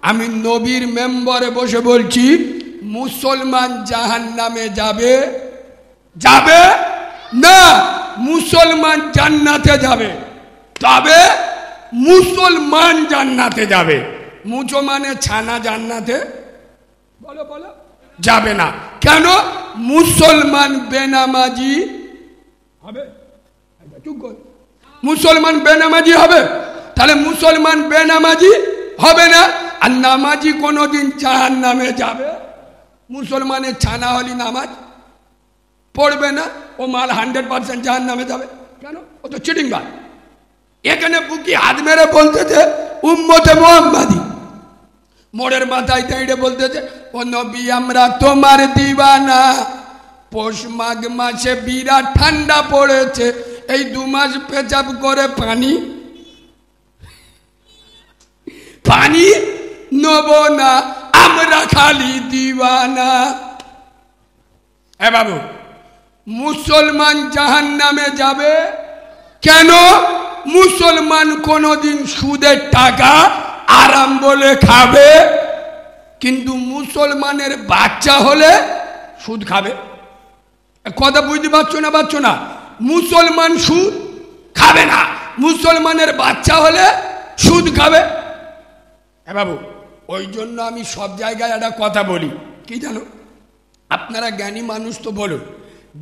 আমি নবীর মেম্বরে বসে বলছি, মুসলমান জাহান্নামে যাবে যাবে না, মুসলমান জান্নাতে যাবে। তবে মুসলমান জান্নাতে যাবে, মুচো মানে ছানা জান্নাতে বলো বলো যাবে না। কেন? মুসলমান বেনামাজি হবে, মুসলমান বেনামাজি হবে, তাহলে মুসলমান বেনামাজি হবে না, আর নামাজি কোনোদিন জাহান্নামে যাবে। মুসলমানের ছানা হলি নামাজ পড়বে না, ও মাল 100% জাহান্নামে যাবে। কেন? ও তো চিটিং বাজ। এখানে বুকি হাত মেরে বলতেছে উম্মতে মুহাম্মাদি, মোড়ের মাথায় দাঁড়িয়ে বলতেছে, ও নবী আমরা তোমার দিওয়ানা, পৌষ মাঘ মাসে বিরাট ঠান্ডা পড়েছে, এই 2 মাস পেচাব করে পানি পানি নেব না, আমরা খালি দিওয়ানা। এ বাবু, মুসলমান জাহান্নামে যাবে কেন? মুসলমান কোনোদিন সুদের টাকা আরাম বলে খাবে, কিন্তু মুসলমানের বাচ্চা হলে সুদ খাবে। কথা বুঝতে পারছো না? পারছো না? মুসলমান সুদ খাবে না, মুসলমানের বাচ্চা হলে সুদ খাবে। হ্যাঁ বাবু, ওই জন্য আমি সব জায়গায় একটা কথা বলি, কি জানো? আপনারা জ্ঞানী মানুষ তো বলুন,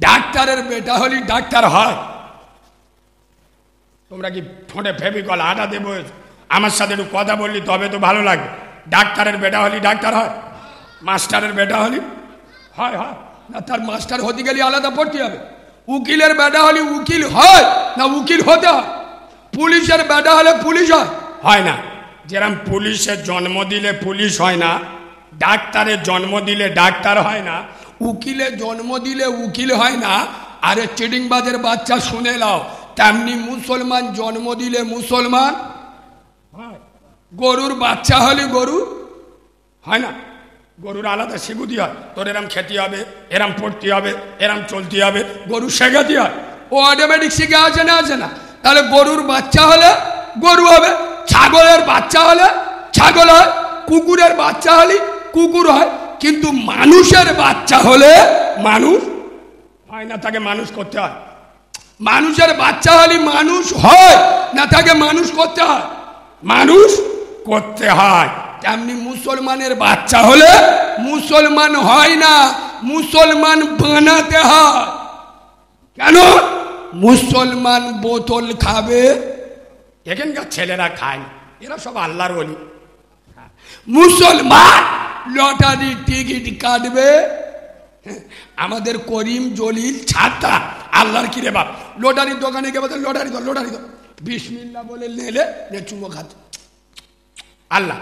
ডাক্তারের বেটা হলে ডাক্তার হয়? তোমরা কি ঠোঁটে ফেভিকল আটা দেবো? আমার সাথে একটু কথা বললি তবে তো ভালো লাগে। ডাক্তারের বেটা হলি ডাক্তার হয়, মাস্টারের বেটা হলি হয় হয় না, তার মাস্টার হতে গেলে আলাদা পড়তে হবে। উকিলের বেটা হলে উকিল হয় না, উকিল হতে হয়। পুলিশের বেটা হলে পুলিশ হয় না। যেরকম পুলিশের জন্ম দিলে পুলিশ হয় না, ডাক্তারের জন্ম দিলে ডাক্তার হয় না, উকিলের জন্ম দিলে উকিল হয় না। আরে চিটিংবাজের বাচ্চা শুনে নাও, তেমনি মুসলমান জন্ম দিলে মুসলমান হয়। গরুর বাচ্চা হলে গরু হয় না, গরুর আলাদা শিখুতি হয়, তোর এরম খেতে হবে, এরম পড়তে হবে, এরম চলতে হবে, গরু শেখাতে হয়। ও অটোমেটিক শিখে আছে না? আছে না? তাহলে গরুর বাচ্চা হলে গরু হবে, ছাগলের বাচ্চা হলে ছাগল হয়, কুকুরের বাচ্চা হলে কুকুর হয়। কিন্তু মানুষের বাচ্চা হলে মানুষ হয় না, তাকে মানুষ করতে হয়। মানুষের বাচ্চা হলে মানুষ হয় না, তাকে মানুষ করতে হয়, মানুষ করতে হয়। তেমনি মুসলমানের বাচ্চা হলে মুসলমান হয় না, মুসলমান বানাতে হয়। কেন? মুসলমান বোতল খাবে, এখানকার ছেলেরা খায় না, এরা সব আল্লাহর ওলি। মুসলমান লটারি টিকিট কাটবে, আমাদের করিম জলিল ছাতা আল্লাহর কিরে বাপ, লটারির দোকানে গিয়ে বলতে লটারি দো লটারি দো, বিসমিল্লাহ বলে নেলে নে চুমো খাচ্ছে। আল্লাহ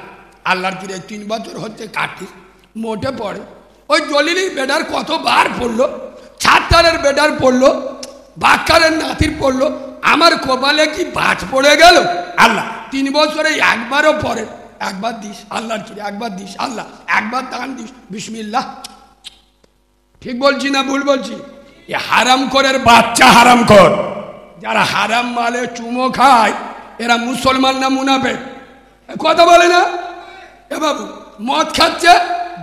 আল্লাহর কিরে 3 বছর হচ্ছে কাটি মোটে পড়ে। ওই জলিলি বেটার কতবার পড়লো, ছাত্তারের বেটার পড়লো, বাক্কারের নাতির পড়লো, আমার কপালে কি বাজ পড়ে গেল? আল্লাহ 3 বছরে একবারও পড়ে, একবার দিস আল্লাহর কিরে, একবার দিস আল্লাহ, একবার দান দিস বিসমিল্লাহ। ঠিক বলছি না ভুল বলছি? এ হারাম করের বাচ্চা, হারাম কর। যারা হারাম মালে চুমো খায় এরা মুসলমান না মুনাফেক? কথা বলে না? এ বাবু, মদ খাচ্ছে,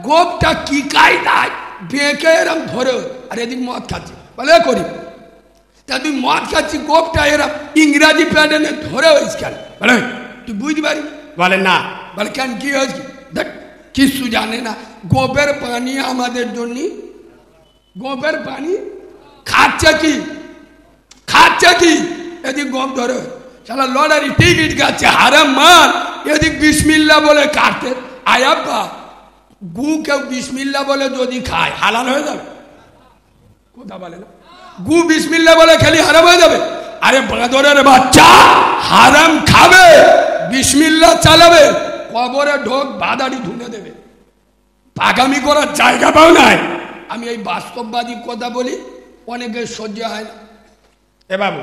গোপটা কি কায়দায় বেঁকে এরম ধরে, আর এদিক মদ খাচ্ছে, বলে করি তা তুই মদ খাচ্ছি, গোপটা এরম ইংরাজি প্যাটার্নে ধরে হয়েছে কেন? বলে তুই বুঝতে পারি? বলে না। বলে কেন, কি হয়েছে? দেখ কিছু জানে না, গোপের পানি আমাদের জন্য, গোপের পানি খাচ্ছে কি খাচ্ছে কি, এদিক গোপ ধরে সালা লটারি টিকিট কাটছে, হারাম মাল, এদিক বিসমিল্লাহ বলে কাটতে। আয়াব্বা গু কেউ বিসমিল্লাহ বলে যদি খায় হালাল হয়ে যাবে? কথা বলে না, গু বিসমিল্লাহ বলে খেলি হারাম হয়ে যাবে? আরে বাঁদরের বাচ্চা, হারাম খাবে, বিসমিল্লাহ চালাবে, কবরে ঢোক বাদাড়ি ধুনে দেবে, পাগামি করার জায়গা পাও নাই। আমি এই বাস্তববাদী কথা বলি, অনেকে সহ্য হয় না। এ বাবু,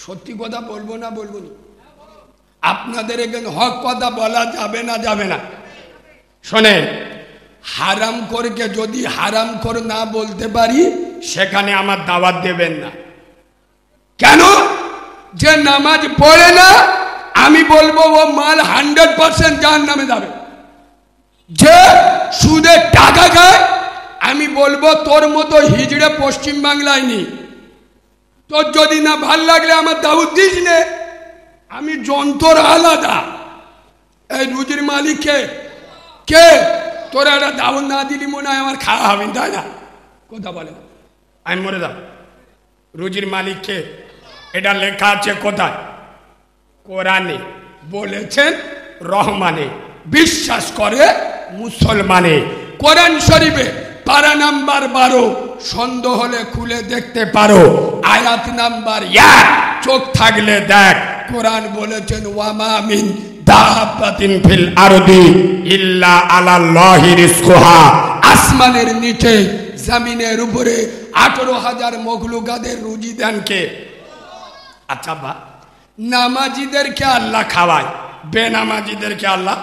সত্যি কথা বলবো না বলবো না? আপনাদের এখানে হক কথা বলা যাবে না? যাবে না? শোনেন, হারাম করকে যদি হারাম কর না বলতে পারি, সেখানে আমার দাওয়াত দেবেন না। কেন? যে নামাজ পড়ে না, আমি বলবো ও মাল 100% জাহান্নামে যাবে। যে সুদের টাকা খায়, আমি বলবো তোর মতো হিজড়ে পশ্চিম বাংলায় নি। তোর যদি না ভাল লাগলে আমার দাউদ দিস নে, আমি যন্ত্র আলাদা। এই রুজির মালিক কে? কে? তোরা একটা দাউদ না দিলি মনে হয় আমার খাওয়া হবে, তাই না? কথা বলে আমি মরে যাও। রুজির মালিক কে? এটা লেখা আছে কোথায়? কোরআনে। বলেছেন রহমানে, বিশ্বাস করে মুসলমানে। কোরআন শরীফে পারা নাম্বার 12, সন্দেহ হলে খুলে দেখতে পারো। আয়াত নাম্বার 1, চোখ থাকলে দেখ। কোরআন বলেছেন ওয়ামা মিন দাব্বাতিন ফিল আরদি ইল্লা আলাল্লাহি রিজকুহা। আসমানের নিচে জমিনের উপরে 18,000 মখলুকাদের রুজি দেন কে? আচ্ছা বা নামাজিদেরকে আল্লাহ খাওয়ায়, বেনামাজিদেরকে আল্লাহ?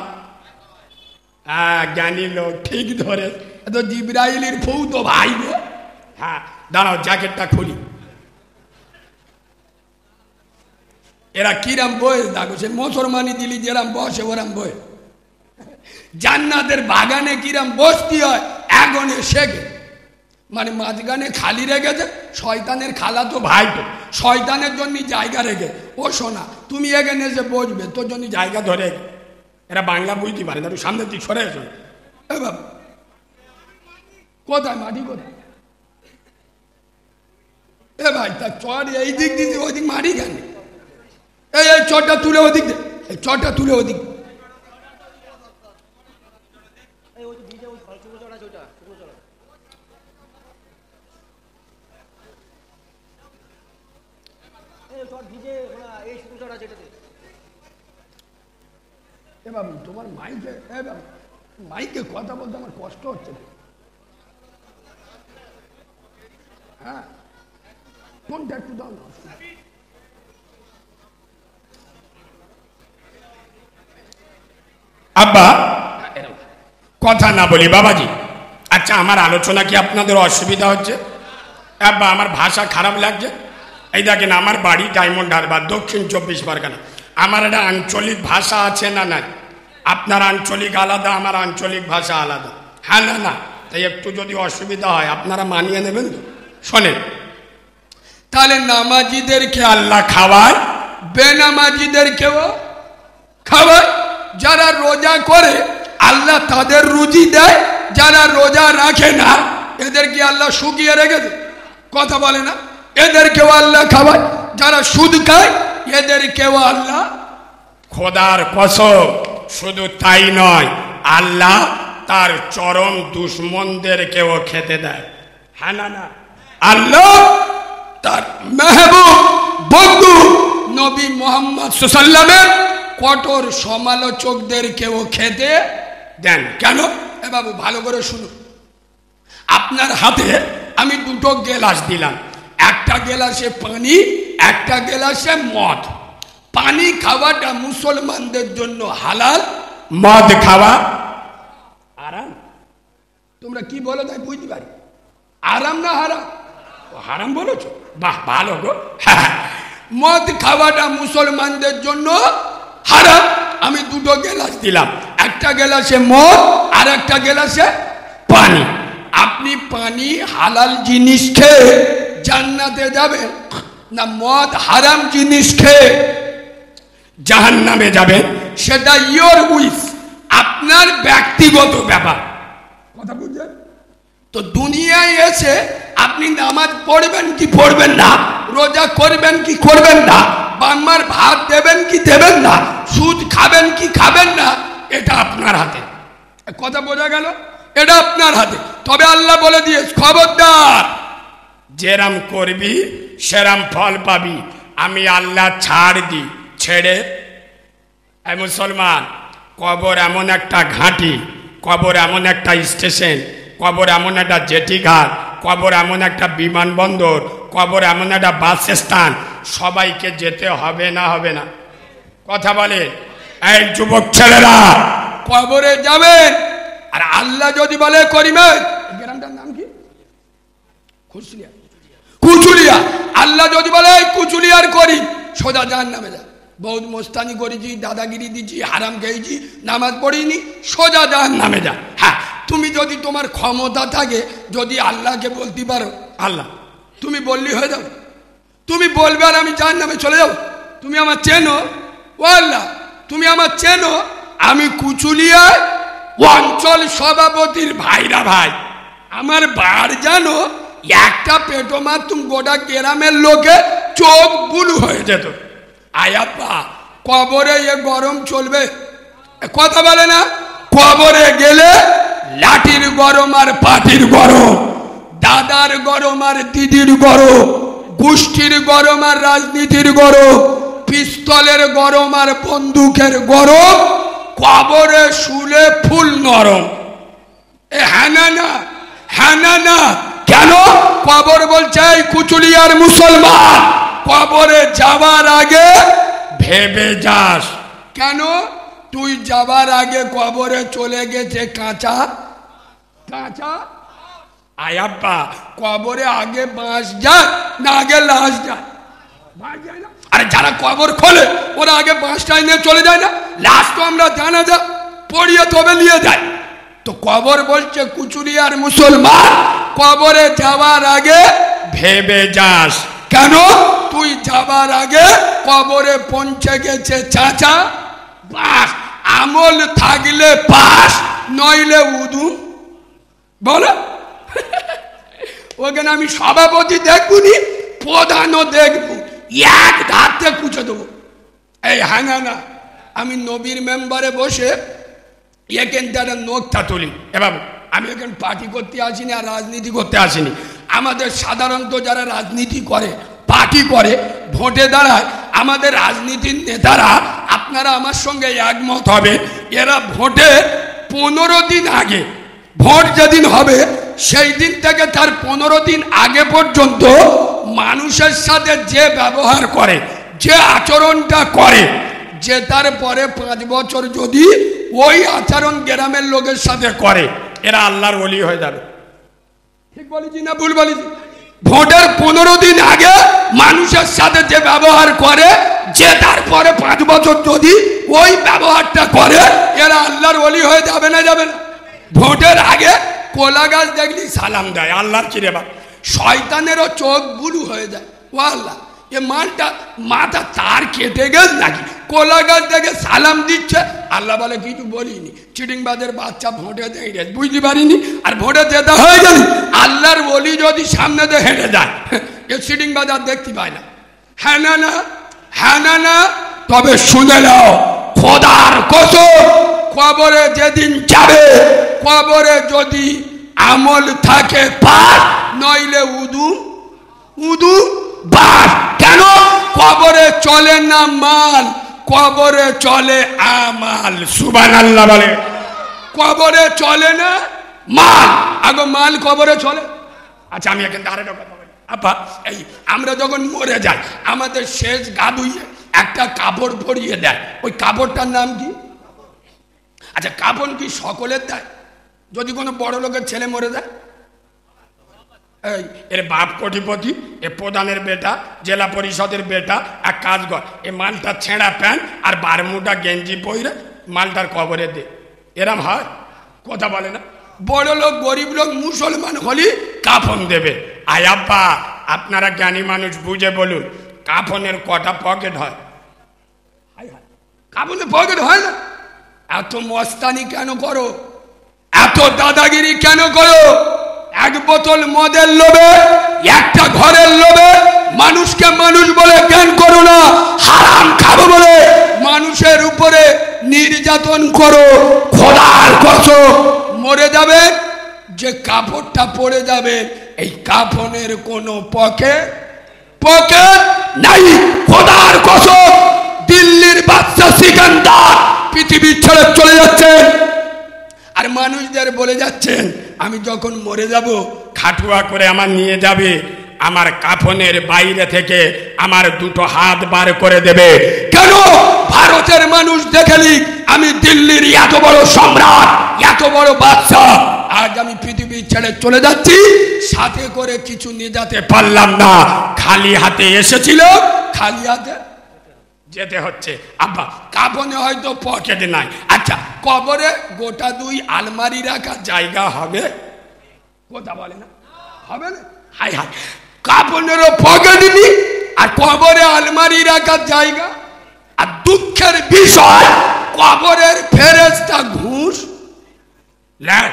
হ্যাঁ, জ্ঞানী লোক ঠিক ধরে। তো জিবরাইলের ফৌ তো ভাই গো। হ্যাঁ দাঁড়াও, জ্যাকেটটা খুলি। এরা কিরাম বয়ে দেখো, সে মুসলমানি দিলি যেরাম বসে ওরাম বয়ে। জান্নাতের বাগানে কিরাম বসতি হয়, এগনে শেখে, মানে মাঝখানে খালি রেখেছে। শয়তানের খালা তো ভাই, তো শয়তানের জন্য জায়গা রেখে, ও শোনা তুমি এখানে এসে বসবে, তোর জন্য জায়গা ধরে। এরা বাংলা বুঝতে পারে না, তুই সামনের দিক সরে এসো। এ বাবা কোথায় মাটি কোথায়? এ ভাই তার চট এই দিক দিদি, ওই দিক মাটি কেন? এই চটটা তুলে ওদিক দে, এই চটটা তুলে ওদিক। এ বাবু তোমার মাইকে, এ বাবু মাইকে কথা বলতে আমার কষ্ট হচ্ছে। হ্যাঁ কোনটা একটু দাও না। আব্বা কথা না বলি বাবাজি। আচ্ছা আমার আলোচনা কি আপনাদের অসুবিধা হচ্ছে? আব্বা আমার ভাষা খারাপ লাগছে? এই দেখেন আমার বাড়ি ডায়মন্ড হারবার, দক্ষিণ 24 পরগনা। আমার একটা আঞ্চলিক ভাষা আছে না? নাই। আপনার আঞ্চলিক আলাদা, আমার আঞ্চলিক ভাষা আলাদা। হ্যাঁ না না, তাই একটু যদি অসুবিধা হয় আপনারা মানিয়ে নেবেন তো। শোনেন তাহলে নামাজিদেরকে আল্লাহ খাওয়ায়, বেনামাজিদেরকেও খাওয়ায়। যারা রোজা করে আল্লাহ তাদের রুজি দেয়, যারা রোজা রাখে না এদেরকে আল্লাহ শুকিয়ে রেখেছে। কথা বলে না? এদেরকেও আল্লাহ খাওয়ায়। যারা সুদ খায় এদেরকেও আল্লাহ। খোদার কসম, শুধু তাই নয়, আল্লাহ তার চরম দুশ্মনদেরকেও খেতে দেয়। হ্যাঁ না না, আল্লাহ তার মেহবুব বন্ধু নবী মুহাম্মদ সাল্লাল্লাহু আলাইহি ওয়াসাল্লামের কঠোর সমালোচকদেরকেও খেতে দেন। কেন? এ বাবু ভালো করে শুনুন। আপনার হাতে আমি দুটো গেলাস দিলাম, একটা গেলাসে পানি, একটা গেলাসে মদ। পানি খাওয়াটা মুসলমানদের জন্য হালাল, মদ খাওয়া আরাম। তোমরা কি বলো তাই বুঝতে পারি। আরাম না হারাম? হারাম বলেছ? বাহ ভালো গো। মদ খাওয়াটা মুসলমানদের জন্য হারাম। আমি দুটো গেলাস দিলাম, একটা গেলাসে মদ আর একটা গেলাসে পানি। আপনি পানি হালাল জিনিস খেয়ে জান্নাতে যাবেন না মদ হারাম জিনিস খেয়ে জাহান্নামে যাবেন? সেটা ইয়োর উইস, আপনার ব্যক্তিগত ব্যাপার। কথা বুঝছেন তো? দুনিয়ায় এসে আপনি নামাজ পড়বেন কি পড়বেন না, রোজা করবেন কি করবেন না, বাংমার ভাত দেবেন কি দেবেন না, সুদ খাবেন কি খাবেন না, এটা আপনার হাতে। কথা বোঝা গেল? এটা আপনার হাতে। তবে আল্লাহ বলে দিয়ে খবরদার, যেরাম করবি সেরাম ফল পাবি। আমি আল্লাহ ছাড় দিই, ছেড়ে। এই মুসলমান, কবর এমন একটা ঘাঁটি, কবর এমন একটা স্টেশন, কবর এমন একটা জেটি ঘাট, কবর এমন একটা বিমানবন্দর, কবর এমন একটা বাস স্ট্যান্ড, সবাইকে যেতে হবে না হবে না? কথা বলে এই যুবক ছেলেরা, কবরে যাবেন। আর আল্লাহ যদি বলে করিমে, গ্রামটার নাম কি? কুচুলিয়া। কুচুলিয়া। আল্লাহ যদি বলে কুচুলিয়ার করিম, সোজা জাহান্নামে যা। বহুত মোস্তানি করেছি, দাদাগিরি দিচ্ছি, হারাম খেয়েছি, নামাজ পড়িনি, সোজা জাহান্নামে যা। হ্যাঁ, তুমি যদি তোমার ক্ষমতা থাকে, যদি আল্লাহকে বলতে পারো, আল্লাহ তুমি বললি হয়ে যাও, তুমি বলবে আর আমি জাহান্নামে চলে যাও। তুমি আমার চেনো, ও আল্লাহ তুমি আমার চেনো, আমি কুচুলিয়ায় অঞ্চল সভাপতির ভাইরা ভাই, আমার বার জানো, একটা পেটো মারতুম গোটা গ্রামের লোকে চোখ বুলু হয়ে যেত। আয়াপ্পা কবরে এ গরম চলবে, কথা বলে না? কবরে গেলে লাঠির গরম আর পাটির গরম, দাদার গরম আর দিদির গরম, গোষ্ঠীর গরম আর রাজনীতির গরম, পিস্তলের গরম আর বন্দুকের গরম, কবরে শুলে ফুল নরম। এ হ্যানা না, হ্যানা না, কেন? কবর বলছে এই কুচুলিয়ার মুসলমান, কবরে যাবার আগে ভেবে যাস। কেন? তুই যাবার আগে কবরে চলে গেছে কাঁচা কাঁচা। আয়াপ্পা কবরে আগে বাঁশ যায় না আগে লাশ যায়? আরে যারা কবর খোলে ওরা আগে বাঁশটাই নিয়ে চলে যায় না? লাশ তো আমরা জানাজা পড়িয়ে তবে নিয়ে যায়। তো কবর বলছে কুচুরিয়ার মুসলমান, কবরে যাওয়ার আগে ভেবে যাস। কেন? তুই যাবার আগে কবরে পৌঁছে গেছে চাচা বাস, আমল থাকলে পাস, নইলে উদু। বলো ওখানে আমি সভাপতি দেখবনি, প্রধানও দেখবো, এক ধাতে কুচে দেবো। এই হাঙ্গা না, আমি নবীর মেম্বারে বসে এখান থেকে নোকটা তুলি। এবার আমি এখানে পার্টি করতে আসিনি আর রাজনীতি করতে আসিনি। আমাদের সাধারণত যারা রাজনীতি করে, পার্টি করে, ভোটে দাঁড়ায়, আমাদের রাজনীতির নেতারা, আপনারা আমার সঙ্গে একমত হবে, এরা ভোটে 15 দিন আগে, ভোট যেদিন হবে সেই দিন থেকে তার 15 দিন আগে পর্যন্ত মানুষের সাথে যে ব্যবহার করে, যে আচরণটা করে, যে তারপরে 5 বছর যদি ওই আচরণ গ্রামের লোকের সাথে করে, এরা আল্লাহর ওলি হয়ে যাবে। ঠিক বলেছি না ভুল বলেছি? ভোটের 15 দিন আগে মানুষের সাথে যে ব্যবহার করে, যে তারপরে 5 বছর যদি ওই ব্যবহারটা করে, এরা আল্লাহর ওলি হয়ে যাবে না যাবে না? ভোটের আগে কোলা গাছ দেখলি সালাম দেয়, আল্লাহর চিরে বা শয়তানেরও চোখ বুলু হয়ে যায়। ও আল্লাহ, এ মালটা মাথা তার কেটে গেছে নাকি? কোলা গাছ দেখে সালাম দিচ্ছে, আল্লাহ বলে কিছু বলিনি, চিটিংবাজের বাচ্চা ভোটে দিয়ে বুঝতে পারিনি, আর ভোটে যেতে হয়ে গেল। আল্লাহর ওলি যদি সামনে দিয়ে হেঁটে যায়, এ চিটিংবাজ আর দেখতে পায় না। হ্যাঁ না না, হ্যাঁ না না, তবে শুনে নাও, খোদার কসম, কবরে যেদিন যাবে, কবরে যদি আমল থাকে পাস, নইলে উদু উদু বাস। কেন? কবরে চলে না মাল, কবরে চলে আমাল। সুবহানাল্লাহ বলে। কবরে চলে না মাল, আগে মাল কবরে চলে। আচ্ছা আমি এখানে আরেকটা কথা বলি। আপা, এই আমরা যখন মরে যাই, আমাদের শেষ গা ধুইয়ে একটা কাপড় পরিয়ে দেয়, ওই কাপড়টার নাম কি? আচ্ছা কাপড় কি সকলের দেয়? যদি কোনো বড় লোকের ছেলে মরে যায়, এই এর বাপ কোটিপতি, এ প্রধানের বেটা, জেলা পরিষদের বেটা, এক কাজ কর, এ মালটা ছেঁড়া প্যান্ট আর বারমুটা গেঞ্জি পরে মালটার কবরে দে। এরম হয়? কথা বলে না? বড় লোক গরিব লোক মুসলমান হলি কাফন দেবে। আয়াব্বা আপনারা জ্ঞানী মানুষ বুঝে বলুন, কাফনের কটা পকেট হয়? কাফনের পকেট হয় না? এত মস্তানি কেন করো? এত দাদাগিরি কেন করো? এক বোতল মদের লোভে, একটা ঘরের লোভে মানুষকে মানুষ বলে জ্ঞান করো না, হারাম খাবো বলে মানুষের উপরে নির্যাতন করো। খোদার কসম মরে যাবে, যে কাপড়টা পরে যাবে, এই কাফনের কোনো পকেট নাই। খোদার কসম, দিল্লির বাদশা সিকান্দার পৃথিবী ছেড়ে চলে যাচ্ছেন, আর মানুষদের বলে যাচ্ছেন আমি যখন মরে যাব খাটুয়া করে আমার নিয়ে যাবে, আমার কাফনের বাইরে থেকে আমার 2টো হাত বার করে দেবে। কেন? ভারতের মানুষ দেখেলি আমি দিল্লির এত বড় সম্রাট, এত বড় বাদশা, আজ আমি পৃথিবী ছেড়ে চলে যাচ্ছি, সাথে করে কিছু নিয়ে যেতে পারলাম না, খালি হাতে এসেছিল, খালি হাতে যেতে হচ্ছে। আব্বা কাফনে হয়তো পকেটে নাই, আচ্ছা কবরে গোটা 2 আলমারি রাখার জায়গা হবে? কথা বলে না, হবে না? হাই হাই, কাফনেরও পকেট নেই আর কবরে আলমারি রাখার জায়গা। আর দুঃখের বিষয়, কবরের ফেরেশতা ঘুষ নেয়।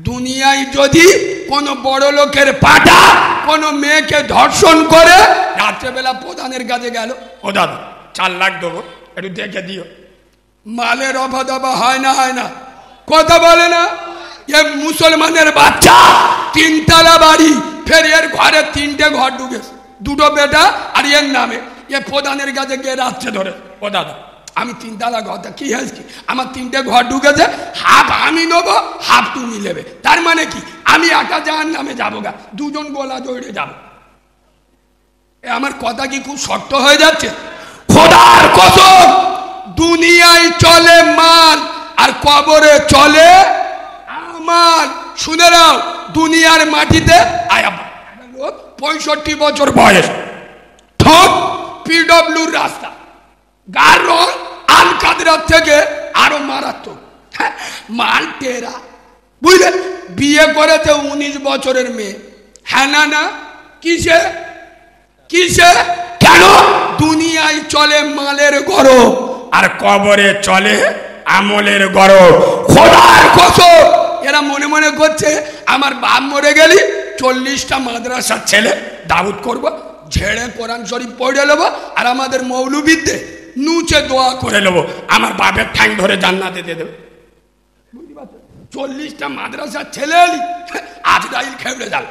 দুনিয়ায় যদি কোনো বড় লোকের পাঠা কোনো মেয়েকে ধর্ষণ করে, রাত্রেবেলা প্রধানের কাছে গেল, ও দাদা 4 লাখ দেবো, একটু দেখে দিও। মালের অভাব হয় না, হয় না? কথা বলে না? এ মুসলমানের বাচ্চা 3 তলা বাড়ি, ফের এর ঘরে 3টে ঘর ঢুকেছে, 2টো বেটা আর এর নামে। এ প্রধানের কাছে গিয়ে রাত্রে ধরে, ও দাদা আমি 3 তলা ঘরটা কি হয়েছে, আমার 3টে ঘর ঢুকেছে, হাফ আমি নেবো, হাফ তুমি নেবে। তার মানে কি আমি একা জাহান্নামে যাবো গা, 2জন গোলা দৌড়ে যাবো। আমার কথা কি খুব শক্ত হয়ে যাচ্ছে? খোদার কসম, দুনিয়ায় চলে মাল আর কবরে চলে আমাল। শুনে নাও, দুনিয়ার মাটিতে 65 বছর বয়স, ঠোঁট পিডব্লিউর রাস্তা, গার রং আলকাদরার থেকে আরো মারাত্মক, মাল টেরা, বুঝলে? বিয়ে করেছে 19 বছরের মেয়ে। হ্যাঁ না না, কিসে কিসে? কেন? দুনিয়ায় চলে মালের গরব আর কবরে চলে আমলের গরব। খোদার কসম, এরা মনে মনে করছে আমার বাপ মরে গেলি 40টা মাদ্রাসার ছেলে দাউদ করব, ঝেড়ে কোরআন শরীফ পড়ে নেবো, আর আমাদের মৌলবীদের নুচে দোয়া করে নেবো, আমার বাপের ঠ্যাং ধরে জান্নাতে দিয়ে দেবে। 40টা মাদ্রাসার ছেলে এলি, আজরাইল খেবড়ে যাবে,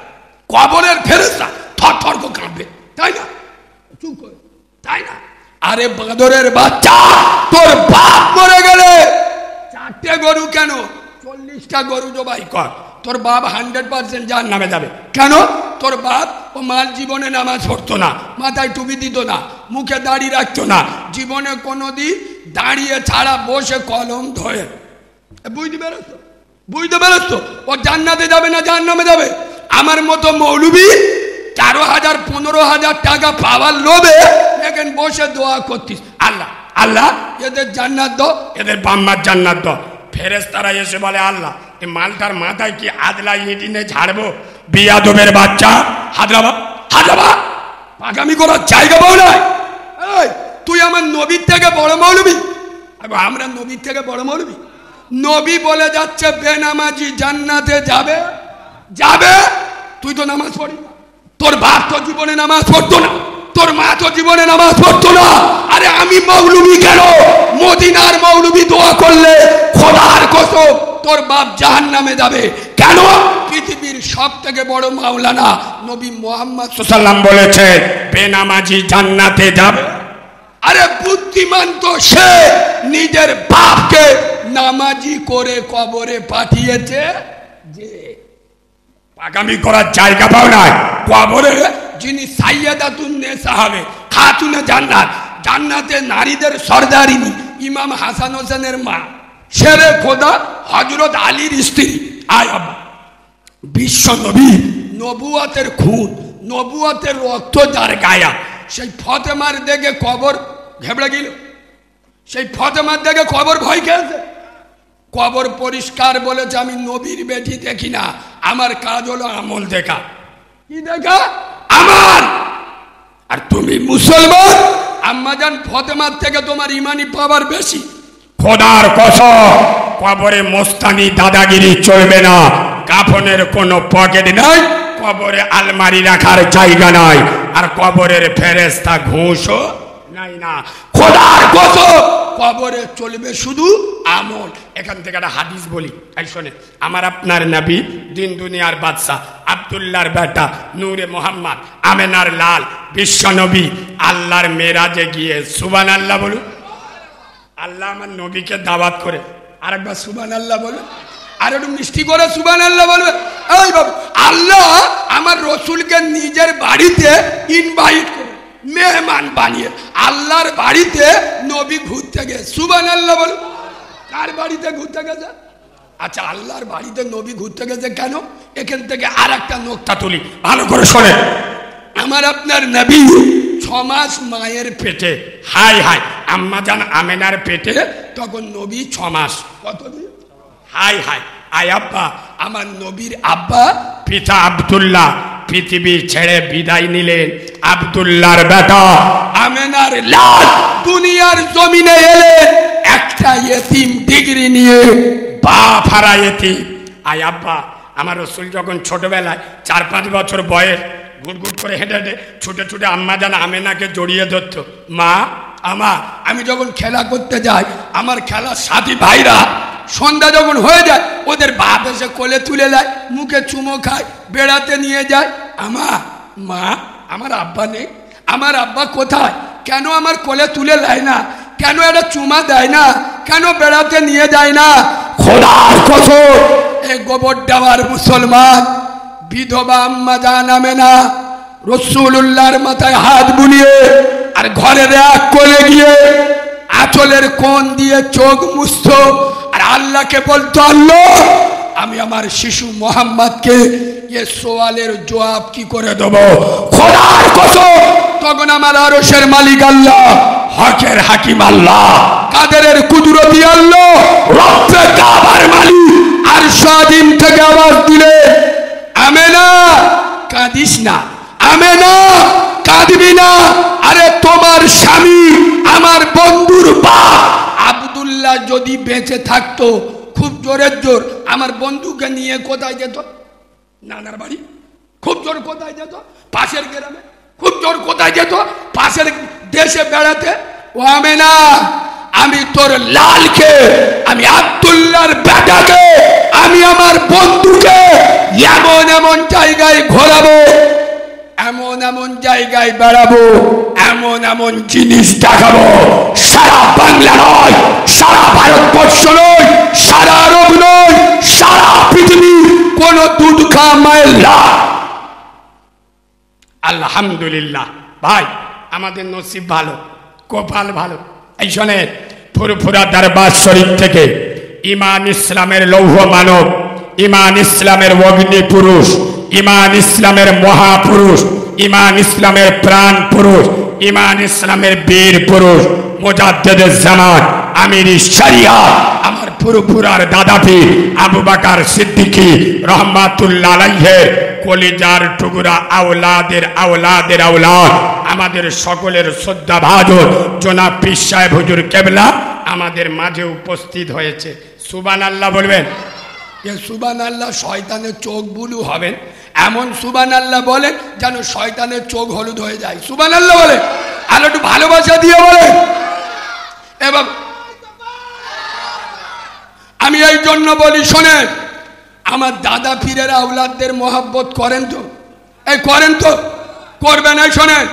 কবরের ফেরেশতা থর থর করে কাঁপবে, তাই না? চুপ করে, তাই না? আরে বাঁদরের বাচ্চা, তোর বাপ মরে গেলে 4টে গরু কেন 40টা গরু জবাই কর, তোর বাপ 100% জাহান্নামে যাবে। কেন? তোর বাপ ও মাল জীবনে নামাজ পড়তো না, মাথায় টুপি দিত না, মুখে দাড়ি রাখতো না, জীবনে কোনোদিন দাঁড়িয়ে ছাড়া বসে কলম ধরে। বুঝতে পেরেছো? বুঝতে পেরেছো? ও জান্নাতে যাবে না জাহান্নামে যাবে? আমার মতো মৌলবী 14,000 15,000 টাকা পাওয়ার লোভে এখানে বসে দোয়া করতিস, আল্লাহ আল্লাহ এদের জান্নাত দাও, এদের বাম্মার জান্নাত দাও। ফেরেশতারা এসে বলে, আল্লাহ এই মালটার মাথায় কি আদলা ইটিনে ঝাড়বো? বিয়াদবের বাচ্চা, হাদরাবা হাদরাবা, পাগামি করার জায়গা পাও না। তুই আমার নবীর থেকে বড় মৌলবী? আমরা নবীর থেকে বড় মৌলবী? নবী বলে যাচ্ছে বেনামাজি জান্নাতে যাবে যাবে, তুই তো নামাজ পড়ি না, তোর বাপ তো জীবনে নামাজ পড়তো না, তোর মা তো জীবনে নামাজ পড়তো না। আরে আমি মৌলবী কেন? মদিনার মৌলবী দোয়া করলে খোদার কসম তোর বাপ জাহান্নামে যাবে। কেন? পৃথিবীর সব থেকে বড় মাওলানা নবী মুহাম্মদ সাল্লাল্লাহু আলাইহি ওয়াসাল্লাম বলেছে বেনামাজি জান্নাতে যাবে। আরে বুদ্ধিমান তো সে নিজের বাপকে নামাজি করে কবরে পাঠিয়েছে, যে পাগামি করার জায়গা পাও না। কবরে যিনি সাইয়্যিদাতুন নিসা হবে, খাতুনে জান্নাত, জান্নাতে নারীদের সরদারিনী ইমাম হাসান হোসেনের মা, শেরে খোদা হযরত আলীর স্ত্রী, আয় আব্বা বিশ্ব নবী, নবুয়তের খুন, নবুয়তের রক্ত যার গায়া, সেই ফাতেমার দেখে কবর ঘেবড়ে গেল, সেই ফাতেমার দেখে কবর ভয় খেয়েছে। কবর পরিষ্কার বলেছে আমি নবীর বেটি দেখি না, আমার কাজ হলো আমল দেখা। কি দেখা? আমার। আর তুমি মুসলমান, আম্মাজান ফাতেমার থেকে তোমার ইমানি পাওয়ার বেশি। খোদার কসম কবরে মোস্তানি দাদাগিরি চলবে না। কাফনের কোনো পকেট নাই, কবরে আলমারি রাখার জায়গা নাই, আর কবরের ফেরেশতা ঘুষও নাই না। খোদার কসম কবরে চলবে শুধু আমল। এখান থেকে একটা হাদিস বলি, এই শোনে। আমার আপনার নবী, দিন দুনিয়ার বাদশা, আব্দুল্লাহর বেটা, নূরে মোহাম্মদ, আমেনার লাল, বিশ্ব নবী, আল্লাহর মেরাজে গিয়ে সুবহানাল্লাহ বলুন। আল্লাহ আমার নবীকে দাওয়াত করে, আরেকবার সুবহানাল্লাহ বলুন, আর একটু মিষ্টি করে সুবহানাল্লাহ বলবে। এই বাবু, আল্লাহ আমার রসুলকে নিজের বাড়িতে ইনভাইট করে, মেহমান বানিয়ে আল্লাহর বাড়িতে নবী ঘুরতে গেছে। সুবহানাল্লাহ বলুন। কার বাড়িতে ঘুরতে গেছে? আচ্ছা, আল্লাহর বাড়িতে নবী ঘুরতে গেছে কেন? এখান থেকে আর একটা নোকতা তুলি, ভালো করে শোনে। আমার আপনার নবী 6 মাস মায়ের পেটে। হাই হাই, আম্মাজান আমেনার পেটে তখন নবী 6 মাস। কতদিন? হাই হাই, আয় আব্বা, আমার নবীর আব্বা পিতা আব্দুল্লাহ পৃথিবী ছেড়ে বিদায় নিলেন। আব্দুল্লাহর বেটা আমেনার লাল দুনিয়ার জমিনে এলে একটা ইতিম ডিগ্রি নিয়ে, বাপ হারা ইতিম। আয় আব্বা, আমার রসুল যখন ছোটবেলায় 4-5 বছর বয়স, গুড়গুড় করে হেঁটে হেঁটে ছুটে ছুটে আম্মাজান আমেনাকে জড়িয়ে ধরত। মা আমার, আমি যখন খেলা করতে যাই, আমার খেলার সাথী ভাইরা সন্ধ্যা যখন হয়ে যায় ওদের বাপ এসে কোলে তুলে নেয়, মুখে চুমো খায়, বেড়াতে নিয়ে যায়। মা আমার আব্বা নেই, আমার আব্বা কোথায়? কেন আমার কোলে তুলে নেয় না? কেন একটা চুমা দেয় না? কেন বেড়াতে নিয়ে যায় না? খোদার কসম, এই গোবর দেওয়ার মুসলমান বিধবা আম্মাজান আমেনা রাসূলুল্লাহর মাথায় হাত বুলিয়ে আর ঘরের এক কোণে গিয়ে আঁচলের কোণ দিয়ে চোখ মুছত আর আল্লাহকে বলতো, আল্লাহ আমি আমার শিশু মোহাম্মদকে এ সওয়ালের জবাব কি করে দেব? খোদার কসম, তখন আমার আরশের মালিক আল্লাহ, হকের হাকিম আল্লাহ, কাদেরের কুদরতি আল্লাহ, রব্বে কাবার মালিক আরশ আযীম থেকে আওয়াজ দিলে, আমেনা কাঁদিস না, আমেনা কাঁদবি না। আরে তোমার স্বামী আমার বন্ধুর বাপ আব্দুল্লাহ যদি বেঁচে থাকতো, খুব জোরের জোর আমার বন্ধুকে নিয়ে কোথায় যেত? নানার বাড়ি। খুব জোর কোথায় যেত? পাশের গ্রামে। খুব জোর কোথায় যেত? পাশের দেশে বেড়াতে। ও আমেনা, আমি তোর লালকে, আমি আব্দুল্লাহর বেটাকে, আমি আমার বন্ধুকে এমন এমন জায়গায় ঘোরাবো, এমন এমন জায়গায় বেড়াবো, এমন এমন জিনিস দেখাবো, সারা বাংলা নয়, সারা ভারতবর্ষ নয়, সারা আরব নয়, সারা পৃথিবী কোন দুধ খাওয়া মায়ের লাল। আলহামদুলিল্লাহ ভাই, আমাদের নসিব ভালো, কপাল ভালো। এই শোনেন, ফুরফুরা দরবার শরীফ থেকে ইমান ইসলামের লৌহ মানব, ইমান ইসলামের অগ্নি পুরুষ, ইমান ইসলামের মহাপুরুষ, ইমান ইসলামের প্রাণ পুরুষ, ইমান ইসলামের বীর পুরুষ, মুজাদ্দিদুজ জামান, আমিরি শরিয়াত, আমার ফুরফুরার দাদা পীর আবু বকর সিদ্দিকী রহমাতুল্লাহ আলাইহির কলিজার টুকরা আওলাদের আওলাদের আওলাদ, আমাদের সকলের শ্রদ্ধাভাজন জনাব পীর সাহেব হুজুর কেবলা আমাদের মাঝে উপস্থিত হয়েছে। সুবহানাল্লাহ বলবেন। সুবহানাল্লাহ, শয়তানের চোখ বুলু হবেন এমন সুবহানাল্লাহ বলেন যেন শয়তানের চোখ হলুদ হয়ে যায়। সুবহানাল্লাহ বলে, আর একটু ভালোবাসা দিয়ে বলে। এবার আমি এই জন্য বলি, শোনেন, আমার দাদা পীরের আওলাদদের মহব্বত করেন তো? এই করেন তো? করবেন। এই শোনেন,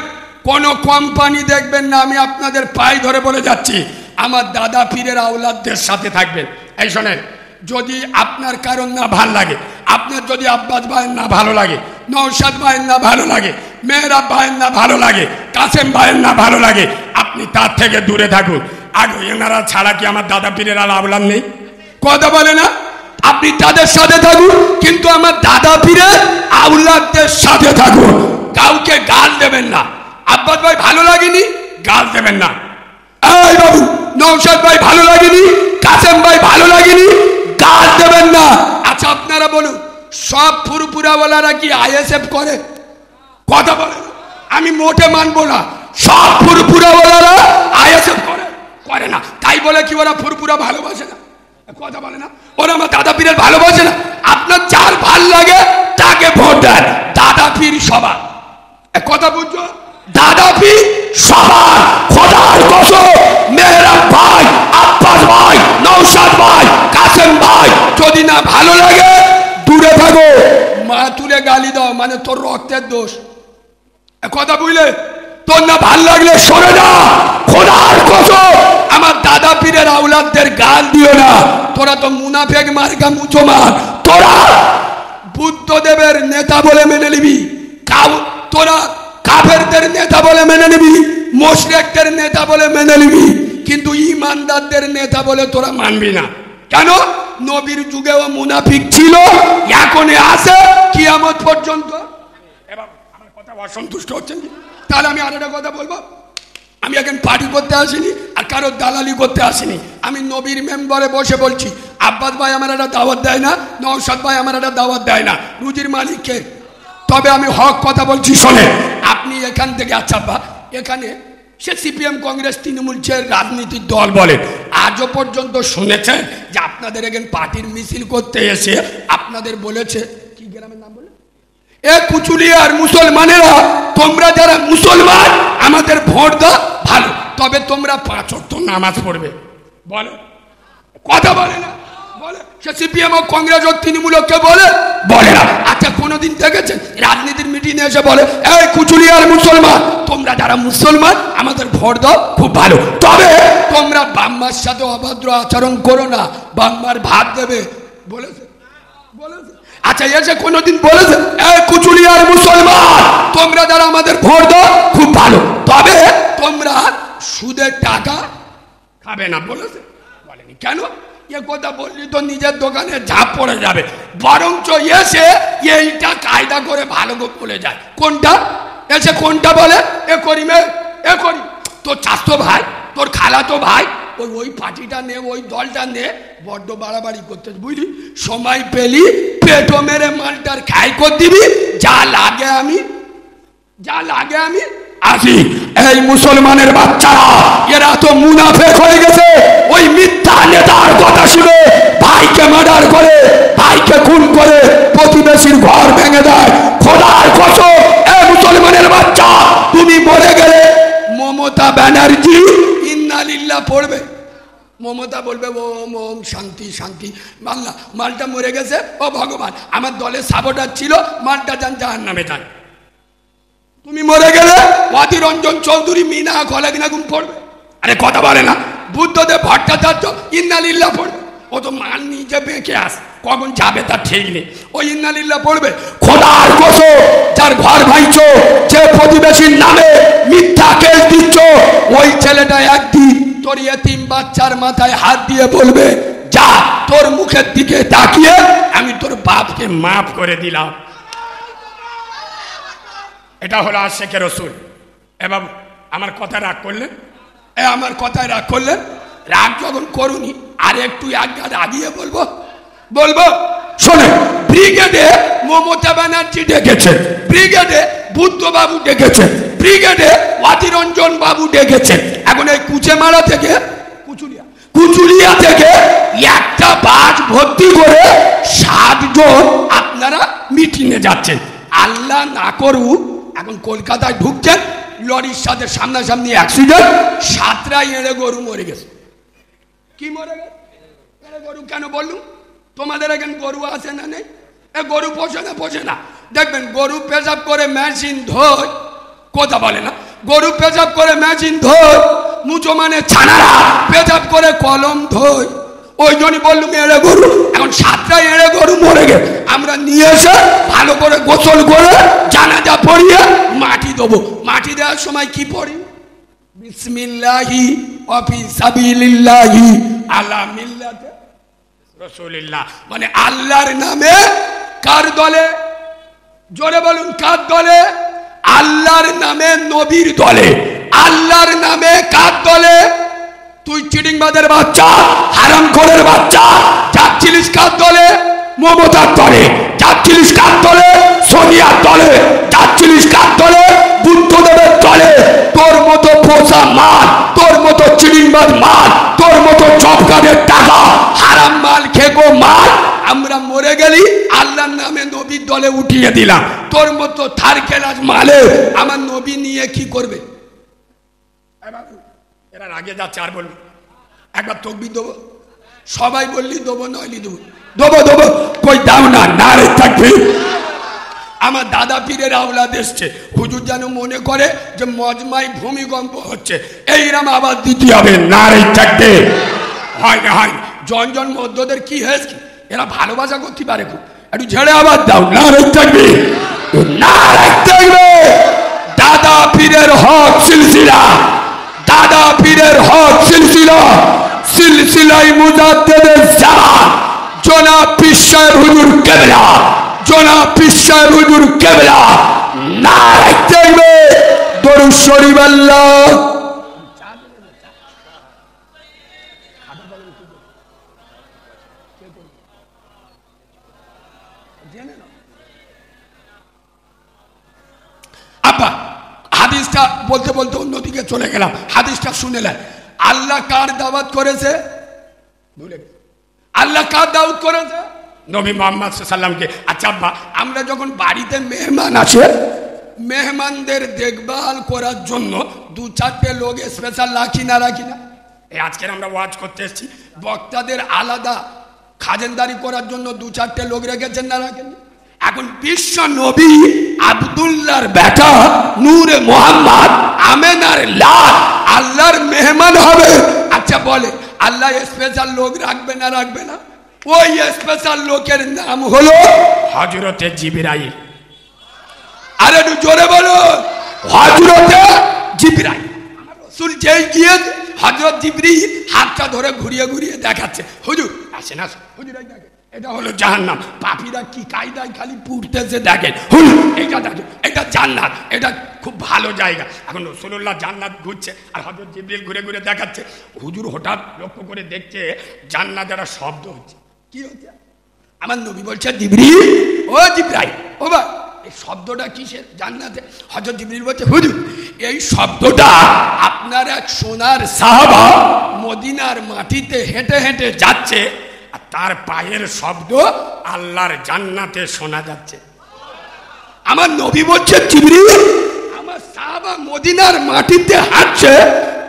কোন কোম্পানি দেখবেন না, আমি আপনাদের পায়ে ধরে বলে যাচ্ছি, আমার দাদা পীরের আওলাদদের সাথে থাকবেন। এই শোনেন, যদি আপনার কারণ না ভালো লাগে, আপনার যদি আব্বাস ভাইয়ের না ভালো লাগে, নওশাদ ভাইয়ের না ভালো লাগে, মেহরাব ভাইয়ের না ভালো লাগে, কাসেম ভাইয়ের না ভালো লাগে, আপনি তার থেকে দূরে থাকুন। আগে এনারা ছাড়া কি আমার দাদা পীরের আর আওলাদ নেই? কথা বলে না? আপনি তাদের সাথে থাকুন, কিন্তু আমার দাদা পীরের আওলাদদের সাথে থাকুন। কাউকে গাল দেবেন না। আব্বাস ভাই ভালো লাগেনি, গাল দেবেন না। এই বাবু, নওশাদ ভাই ভালো লাগেনি, কাসেম ভাই ভালো লাগেনি, গাল দেবেন না। আচ্ছা আপনারা বলুন, সব ফুরফুরাওয়ালারা কি আইএসএফ করে? কথা বলে না, আমি মোটে মানবো না। সব ফুরফুরাওয়ালারা আইএসএফ করে? করে না। তাই বলে কি ওরা ফুরফুরা ভালোবাসে না? কথা বলে না, ওরা আমার দাদা পীরের ভালোবাসে না। আপনার যার ভাল লাগে তাকে ভোট দেন। দাদা পীর সবার, কথা বুঝছো? দাদা পীর সবার। খোদার কসম, মেহরাব ভাই, আব্বাস ভাই, নওশাদ ভাই, কাসেম ভাই যদি না ভালো লাগে দূরে থাকো। মা তুলে গালি দাও মানে তোর রক্তের দোষ। কথা বুঝলে? তোর না ভাল লাগলে সরে যা। খোদার কসম, আমার দাদা পীরের আওলাদদের গাল দিও না। তোরা তো মুনাফেক মার্কা মুসলমান। তোরা বুদ্ধদেবের নেতা বলে মেনে নিবি, তোরা কাফেরদের নেতা বলে মেনে নিবি, মুশরিকদের নেতা বলে মেনে নিবি, কিন্তু ইমানদারদের নেতা বলে তোরা মানবি না। কেন? নবীর যুগেও মুনাফিক ছিল, এখনো আছে, কিয়ামত পর্যন্ত। কথা অসন্তুষ্ট হচ্ছেন। তাহলে আমি আর একটা কথা বলবো, আমি এখন পার্টি করতে আসিনি আর কারো দালালি করতে আসিনি। আমি নবীর মেম্বারে বসে বলছি, আব্বাস ভাই আমার একটা দাওয়াত দেয় না, নওশাদ ভাই আমার একটা দাওয়াত দেয় না, রুজির মালিককে। তবে আমি হক কথা বলছি, শোনে আপনি এখান থেকে, আচ্ছা বা এখানে সে সিপিএম কংগ্রেস তৃণমূল রাজনীতির দল বলে, আজও পর্যন্ত শুনেছেন যে আপনাদের এখানে পার্টির মিছিল করতে এসে আপনাদের বলেছে কি গ্রামের নাম বলে, এ কুচুলিয়ার মুসলমানেরা, তোমরা যারা মুসলমান আমাদের ভোট দাও ভালো, তবে তোমরা 5 ওয়াক্ত নামাজ পড়বে? বলে কথা বলে না, বলে সে সিপিএম ও কংগ্রেস ও তৃণমূল কে বলে, বলে না। আচ্ছা কোনোদিন দেখেছেন রাজনীতির মিটিংয়ে এসে বলে এই কুচুলিয়ার মুসলমান, তোমরা যারা মুসলমান আমাদের ভোট দাও খুব ভালো, তবে তোমরা বাম্মার সাথে অভদ্র আচরণ করো না, বাম্মার ভাত দেবে? বলেছে? বলেছে? আচ্ছা এসে কোনোদিন বলেছে এই কুচুলিয়ার মুসলমান, তোমরা যারা আমাদের ভোট দাও খুব ভালো, তবে তোমরা সুদের টাকা খাবে না? বলেছে? বলেনি। কেন? এ কথা বললি তো নিজের দোকানে ঝাঁপ পড়ে যাবে, বরঞ্চ এসে এইটা কায়দা করে ভালো করে বলে যায়। কোনটা? এসে কোনটা বলে, এ করিমে, এ করি তোর চাচতো ভাই, তোর খালাতো ভাই, ওই পার্টিটা নে, ওই দলটা নে, বড্ড বাড়াবাড়ি করতে, বুঝলি? সময় পেলি পেটো মেরে মালটার খাই করে দিবি, যা লাগে আমি আসি। এই মুসলমানের বাচ্চারা এরা তো মুনাফেক হয়ে গেছে, ওই মিথ্যা নেতার কথা শুনে ভাইকে মার্ডার করে, ভাইকে খুন করে, প্রতিবেশীর ঘর ভেঙে দেয়। খোদার কসম, এই মুসলমানের বাচ্চা তুমি মরে গেলে মমতা ব্যানার্জি ইন্নালিল্লাহ পড়বে, মমতা বলবে ওম ওম শান্তি শান্তি, মাল্লা মালটা মরে গেছে, ও ভগবান আমার দলের সাপোর্টার ছিল, মালটা যান জাহান্নামে যান। তুমি মরে গেলে অধীর রঞ্জন চৌধুরী মিনা খলাগুন পড়বে। আরে কথা বলে না, বুদ্ধদেব ভট্টাচার্য ইন্নালিল্লাহ পড়বে, ও তো মাল নিজে বেঁকে আস, কখন যাবে তার ঠিক নেই, ও ইন্নালিল্লাহ পড়বে। খোদার কসম, যার ঘর ভাঙছো, যে প্রতিবেশীর নামে মিথ্যা কেস দিচ্ছ, ওই ছেলেটা একদিন তোর এতিম বাচ্চার মাথায় হাত দিয়ে বলবে যা, তোর মুখের দিকে তাকিয়ে আমি তোর বাপকে মাফ করে দিলাম। এটা হলো আশিকে রাসূল। এবার আমার কথা রাগ করলেন, আমার কথায় রাগ করলেন, রাগ যখন করুনি আর একটু একগাদ আগিয়ে বলবো শোনে, ব্রিগেডে মমতা ব্যানার্জি ডেকেছে, ব্রিগেডে বুদ্ধবাবু ডেকেছে, ব্রিগেডে অধীররঞ্জন বাবু ডেকেছে। এখন এই কুচেমারা থেকে কুচুলিয়া থেকে একটা বাস ভর্তি করে 7 জন আপনারা মিটিংয়ে যাচ্ছেন। আল্লাহ না করুক এখন কলকাতায় ঢুকছেন, লরির সাথে সামনাসামনি অ্যাক্সিডেন্ট, 7টা এড়ে গরু মরে গেছে। কি মরে গেছে? এড়ে গরু কেন বললুম? তোমাদের এখানে গরু আছে না নেই? এ গরু পোষে না, দেখবেন গরু পেশাব করে মেশিন ধোয়, কথা বলে না, গরু পেশাব করে মেশিন ধোয়, মুচো মানে ছানারা পেশাব করে কলম ধোয়, ওই জন্যই বললুম এড়ে গরু। এখন 7টা এড়ে গরু মরে গেছে, আমরা নিয়ে এসে ভালো করে গোসল করে জানাজা পড়িয়ে মাটি দেবো। মাটি দেওয়ার সময় কি পড়ি? বিসমিল্লাহি ওয়া ফি সাবিলিল্লাহি আলা মিল্লাতি রাসূলিল্লাহ, মানে আল্লাহর নামে। কার দলে? জোরে বলুন, কার দলে? আল্লাহর নামে, নবীর দলে। আল্লাহর নামে কার দলে? তুই চিটিংবাজের বাচ্চা, হারামখোরের বাচ্চা, যাচ্ছিলিস কার দলে? মমতার দলে। যাচ্ছিলিস কার দলে? সোনিয়ার দলে। যাচ্ছিলিস কার দলে? বুদ্ধদেবের দলে। তোর মতো পোষা মাল, তোর মতো চিটিংবাজ মাল, তোর মতো জবকার্ডের টাকা হারাম মাল খেকো মাল, আমরা মরে গেলি আল্লাহর নামে নবীর দলে উঠিয়ে দিলাম। তোর মতো থারকেরাজ মালে আমার নবী নিয়ে কি করবে? এরা আগে যাচ্ছে, আর বলবি একবার তকবীর দেবো, সবাই বললি দেবো, নইলি দেবো, কই দাও না, নারে তাকবীর। আমার দাদা পীরের আওলাদ এসছে, হুজুর যেন মনে করে যে মজমায় ভূমিকম্প হচ্ছে, এইরকম আবার দিতে হবে, নারে তাকবীর। হয় না, হয় জন মধ্যদের কি হয়েছে, এরা ভালোবাসা করতে পারে খুব, একটু ঝেড়ে আবার দাও, নারে তাকবীর, নারে তাকবীর। দাদা পীরের হক সিলসিলা, দাদা পীরের হক সিলসিলা, সিলসিলাই মুজাদ্দেদের জান জনাব পীর সাহেব হুজুর কেবলা, জনাব পীর সাহেব হুজুর কেবলা নারায়ে তাকবীর, দরুদ শরীফ। আল্লাহ আপা হাদিসটা বলতে বলতে অন্যদিকে চলে গেলাম। হাদিসটা শুনেলেন। আল্লাহ কার দাওয়াত করেছে? ভুলে গেছি। আল্লাহ কার দাওয়াত করেছে? নবী মুহাম্মদ সাল্লাল্লাহু আলাইহি ওয়াসাল্লামকে। আচ্ছা আব্বা, আমরা যখন বাড়িতে মেহমান আসে, মেহমানদের দেখভাল করার জন্য দু চারটে লোক স্পেশাল রাখি না রাখি না? এই আজকের আমরা ওয়াজ করতে এসেছি, বক্তাদের আলাদা খাজেনদারি করার জন্য দু চারটে লোক রেখেছেন না রাখেন? এখন বিশ্ব নবী আব্দুল্লাহর বেটা নূরে মোহাম্মদ আমেনার লাল আল্লাহর মেহমান হবে। আচ্ছা বলে আল্লাহ স্পেশাল লোক রাখবে না রাখবে না? ওই স্পেশাল লোকের নাম হলো হযরতে জিবরাইল। আরে একটু জোরে বলো, হযরতে জিবরাইল। রাসূল যেই গিয়ে হযরত জিবরিল হাতটা ধরে ঘুরিয়ে ঘুরিয়ে দেখাচ্ছে, হুজুর আসেন আসেন, হুজুর এই দেখেন এটা হলো জাহান্নাম, পাপীরা কি কায়দায় খালি পুড়তেছে দেখেন, হুজুর এটা দেখেন এটা জান্নাত, এটা খুব ভালো জায়গা। এখন রাসূলুল্লাহ জান্নাত ঘুরছে আর হযরত জিবরিল ঘুরে ঘুরে দেখাচ্ছে। হুজুর হঠাৎ লক্ষ্য করে দেখছে জান্নাতে একটা শব্দ হচ্ছে। কি হচ্ছে? আমার নবী বলছে জিবরিল, ও জিবরাইল, ও ভাই এই শব্দটা কিসের জান্নাতে? হযরত জিবরিল বলছে হুজুর এই শব্দটা আপনার এক সোনার সাহাবা মদিনার মাটিতে হেঁটে হেঁটে যাচ্ছে আর তার পায়ের শব্দ আল্লাহর জান্নাতে শোনা যাচ্ছে। আমার নবী বলছে জিবরিল আমার সাহাবা মদিনার মাটিতে হাঁটছে,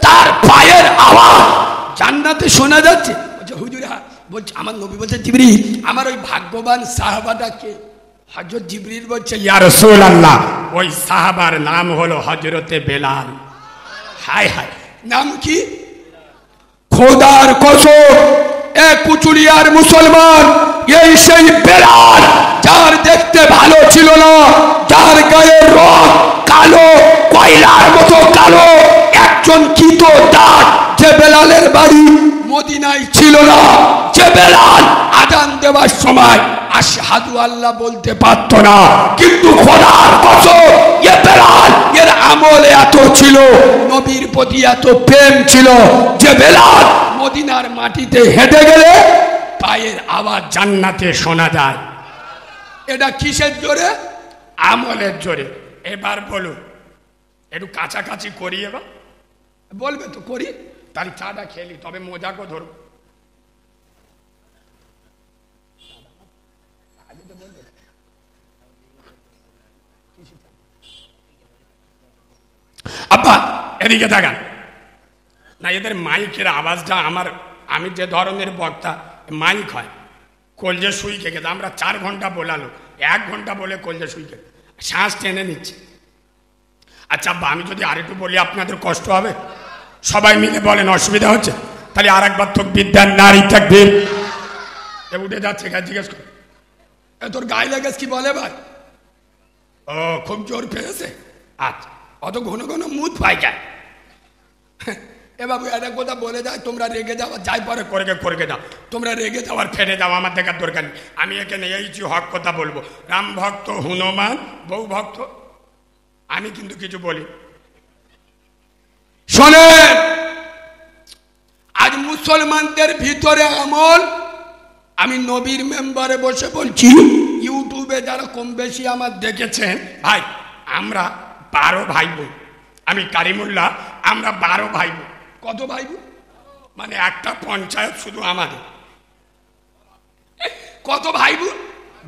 তার পায়ের আওয়াজ জান্নাতে শোনা যাচ্ছে। বলছে হুজুর হ্যাঁ। বলছে আমার নবী বলছে জিবরিল আমার ওই ভাগ্যবান সাহাবাটা কে? হযরত জিবরিল বলছে ইয়া রাসূলুল্লাহ ওই সাহাবার নাম হলো হযরতে বেলাল। হায় হায়, নাম কি? খোদার কসম এ কুচুলিয়ার মুসলমান, এই সেই বেলাল যার দেখতে ভালো ছিল না, যার গায়ের রং কালো কয়লার মতো কালো, একজন কিতো দাঁত, যে বেলালের বাড়ি মদিনায় ছিল না, যে বেলাল আজান দেওয়ার সময় আশহাদু আল্লাহ বলতে পারতো না, কিন্তু খোদার কসম এ বেলাল এর আমল এত ছিল, নবীর প্রতি এত প্রেম ছিল যে বেলাল মদিনার মাটিতে হেঁটে গেলে পায়ের আওয়াজ জান্নাতে শোনা যায়। এটা কিসের জোরে? আমলের জোরে। এবার বলুন একটু কাছাকাছি করি, এবার বলবে তো করি, তাহলে চাটা খেলি, তবে মজাকও ধরব। আব্বা এদিকে দেখান না, এদের মাইকের আওয়াজটা আমার, আমি যে ধরনের বক্তা মাইক হয় কলজে শুই খেয়ে গেছে। আমরা 4 ঘন্টা বলালো, 1 ঘন্টা বলে কলজে শুই খেয়ে শ্বাস টেনে নিচ্ছে। আচ্ছা আব্বা আমি যদি আরেকটু বলি আপনাদের কষ্ট হবে? সবাই মিলে বলেন, অসুবিধা হচ্ছে? তাহলে আর একবার তাকবীর দেন, নারী তাকবীর। এ উঠে যাচ্ছে, জিজ্ঞেস কর তোর গায়ে লেগেছে কি বলে ভাই? ও খুব জোর পেয়েছে। আচ্ছা অত ঘন ঘন মুখ পাইকায় এ বাবু একটা কথা বলে যায়, তোমরা রেগে যাও, যাই পরে করে যাও, তোমরা রেগে যাও আর ফেরে যাও, আমার দেখার দরকার নেই। আমি এখানে এই হক কথা বলবো, রাম ভক্ত হনুমান বউ ভক্ত, আমি কিন্তু কিছু বলি। শোনেন আজ মুসলমানদের ভিতরে আমল, আমি নবীর মেম্বারে বসে বলছি, ইউটিউবে যারা কম বেশি আমার দেখেছেন ভাই, আমরা 12 ভাই বোন। আমি কারিমুল্লাহ, আমরা 12 ভাই বোন। কত ভাই বোন? মানে একটা পঞ্চায়েত শুধু আমাদের। কত ভাই বোন?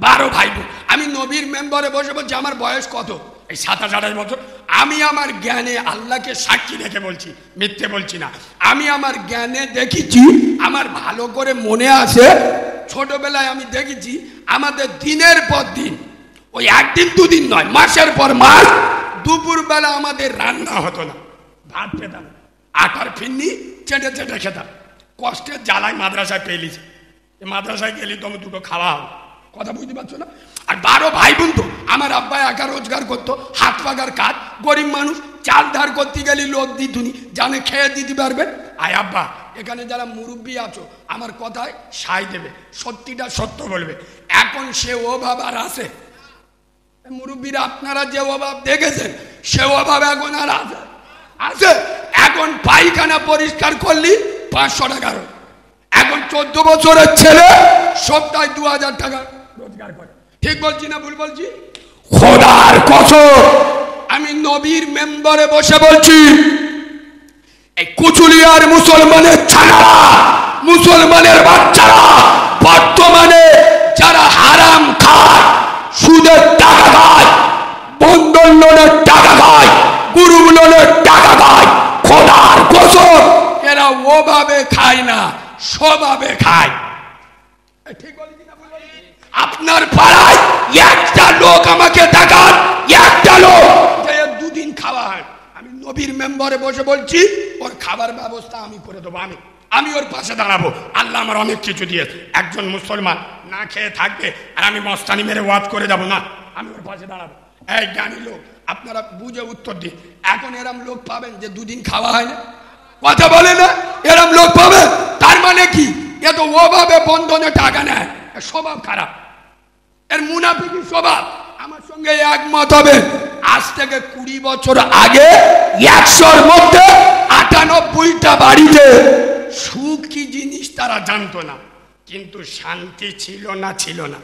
12 ভাই বোন। আমি নবীর মেম্বারে বসে বলছি, আমার বয়স কত? এই 27-28 বছর। আমি আমার জ্ঞানে আল্লাহকে সাক্ষী রেখে বলছি, মিথ্যে বলছি না, আমি আমার জ্ঞানে দেখেছি, আমার ভালো করে মনে আছে, ছোটবেলায় আমি দেখেছি আমাদের দিনের পর দিন, ওই একদিন দুদিন নয়, মাসের পর মাস দুপুরবেলা আমাদের রান্না হতো না, ভাত পেতাম, আটার ফিন্নি চেটে চেটে খেতাম। কষ্টের জ্বালায় মাদ্রাসায় পেলিছি, মাদ্রাসায় গেলি তো আমি দুটো খাওয়া হবে, কথা বুঝতে পারছো না? আর 12 ভাই বোন তো, আমার আব্বা একা রোজগার করতো, হাত পাকার কাজ, গরিব মানুষ, চাল ধার করতে গেলে লোক দিতুনি, জানে খেয়ে দিতে পারবে। আয় আব্বা এখানে যারা মুরব্বী আছো আমার কথায় সায় দেবে, সত্যিটা সত্য বলবে। এখন সে ও বাবার আছে, মুরব্বীরা আপনারা যে অভাব দেখেছেন সে অভাব এখন আর আছে? আছে। এখন পায়খানা পরিষ্কার করলি 500 টাকা, এখন 14 বছরের ছেলে সপ্তাহে 2000 টাকা রোজগার করে। ঠিক বলছি না ভুল বলছি? খোদার কসম আমি নবীর মেম্বারে বসে বলছি, এই কুচুলিয়ার মুসলমানের ছানারা, মুসলমানের বাচ্চারা বর্তমানে যারা হারাম খায়, সুদের টাকা খায়, বন্ধন লোনের টাকা খায়, গ্রুপ লোনের টাকা খায়, খোদার কসম এরা ওভাবে খায় না, স্বভাবে খায়। ঠিক বলি না? আপনার পাড়ায় একটা লোক আমাকে দেখান, একটা লোক যে দুদিন খাওয়া হয়। আমি নবীর মেম্বারে বসে বলছি, ওর খাবার ব্যবস্থা আমি করে দেবো। আমি ওর পাশে দাঁড়াবো। আল্লাহ আমার অনেক কিছু দিয়েছে। একজন মুসলমান না খেয়ে থাকবে আর আমি মস্তানি মেরে ওয়াজ করে যাবো না, আমি ওর পাশে দাঁড়াবো। এই জ্ঞানী লোক আপনারা বুঝে উত্তর দিন। এখন এরম লোক পাবেন যে দুদিন খাওয়া হয় না, কথা বলে না, এরম লোক পাবেন। তার মানে কি? এ তো ওভাবে বন্ধনে টাকা নেয়, স্বভাব খারাপ, এর মুনাফিকি স্বভাব। আমার সঙ্গে একমত হবে। আজ থেকে 20 বছর আগে 100-র মধ্যে 98টা বাড়িতে সুখ কি জিনিস তারা জানতো না, কিন্তু শান্তি ছিল না, ছিল না।